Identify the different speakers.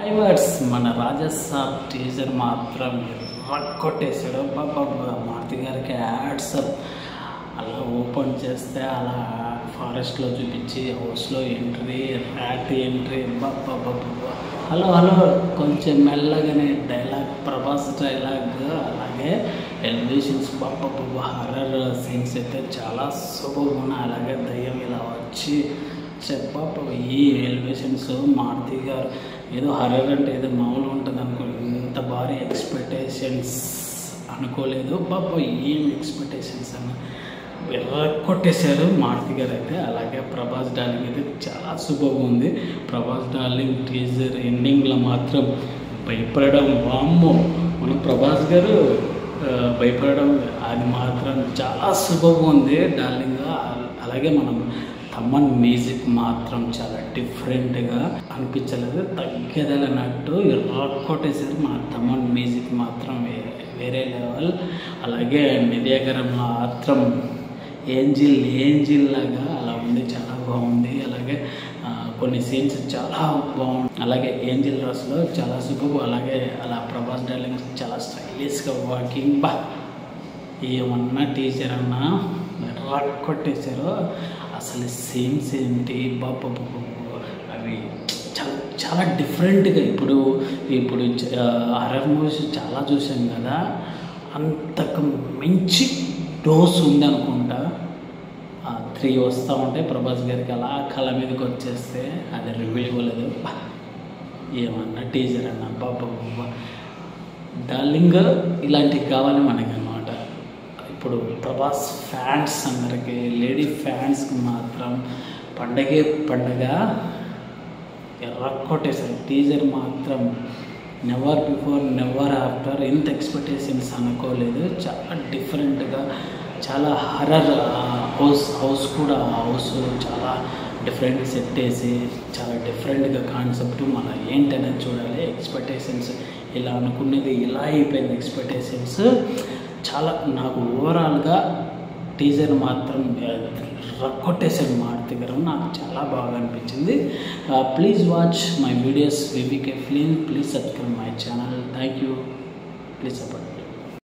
Speaker 1: ఐవర్స్ మన రాజసాబ్ టీజర్ మాత్రం కొట్టేశాడు. బాబా మారుతి గారికి యాడ్స్ అలా ఓపెన్ చేస్తే అలా ఫారెస్ట్లో చూపించి హౌస్లో ఎంట్రీ, ర్యాట్ ఎంట్రీ, బాబా హలో హలో కొంచెం మెల్లగానే డైలాగ్, ప్రభాస్ డైలాగ్, అలాగే ఎలివేషన్స్ బాబా హర్రర్ సీన్స్ అయితే చాలా సూపర్గా ఉన్నాయి. అలాగే దయ్యం ఇలా వచ్చి చెప్పాప ఈ ఎలివేషన్స్ మారుతి గారు ఏదో హర్రర్ అంటే ఏదో మామూలు ఉంటుంది అనుకో, ఇంత భారీ ఎక్స్పెక్టేషన్స్ అనుకోలేదు బాబా. ఏం ఎక్స్పెక్టేషన్స్ అని కొట్టేశారు మారుతి గారు అయితే. అలాగే ప్రభాస్ డార్లింగ్ అయితే చాలా సూపర్గా ఉంది. ప్రభాస్ డార్లింగ్ టీజర్ ఎండింగ్లో మాత్రం భయపడడం, వామ్మో మనం ప్రభాస్ గారు భయపడడం అది మాత్రం చాలా సూపర్గా ఉంది డార్లింగ్. అలాగే మనం తమన్ మ్యూజిక్ మాత్రం చాలా డిఫరెంట్గా అనిపించలేదు, తగ్గేదన్నట్టు కొట్టేసారు. మన తమన్ మ్యూజిక్ మాత్రం వేరే లెవెల్. అలాగే నిధియాగరంలో మాత్రం ఏంజిల్ లాగా అలా ఉంది, చాలా బాగుంది. అలాగే కొన్ని సీన్స్ చాలా బాగుంది. అలాగే ఏంజిల్ డ్రెస్లో చాలా సూపర్. అలాగే అలా ప్రభాస్ డార్లింగ్ చాలా స్టైలిష్గా వాకింగ్ ఏమన్నా టీచర్ అన్నా కొట్టేశారు. అసలు సీన్స్ ఏంటి బాబా అవి చాలా చాలా డిఫరెంట్గా. ఇప్పుడు హర్రర్ మూవీస్ చాలా చూసాం కదా, అంతకు మించి డోస్ ఉంది అనుకుంటా. 3 వస్తూ ఉంటే ప్రభాస్ గారికి అలా కళ్ళ మీదకి వచ్చేస్తే అది రివీల్ ఇవ్వలేదు. ఏమన్నా టీజర్ అన్న బాబా డార్లింగ్ ఇలాంటివి కావాలి మనకి అన్నమాట. ఇప్పుడు ప్రభాస్ ఫ్యాన్స్ అందరికీ, లేడీ ఫ్యాన్స్కి మాత్రం పండగే పండగ కొట్టేశారు. టీజర్ మాత్రం నెవర్ బిఫోర్ నెవర్ ఆఫ్టర్ ఇంత ఎక్స్పెక్టేషన్స్ అనుకోలేదు. చాలా డిఫరెంట్గా, చాలా హర్రర్ హౌస్ కూడా హౌస్ చాలా డిఫరెంట్ సెట్ వేసి చాలా డిఫరెంట్గా కాన్సెప్ట్ మన ఏంటనేది చూడాలి. ఎక్స్పెక్టేషన్స్ ఇలా అనుకునేది ఇలా అయిపోయింది. ఎక్స్పెక్టేషన్స్ చాలా నాకు ఓవరాల్గా టీజర్ మాత్రం కొట్టేసాడు మారుతి గారు, నాకు చాలా బాగా అనిపించింది. Please watch my videos VVK film, please subscribe my channel. Thank you, please support.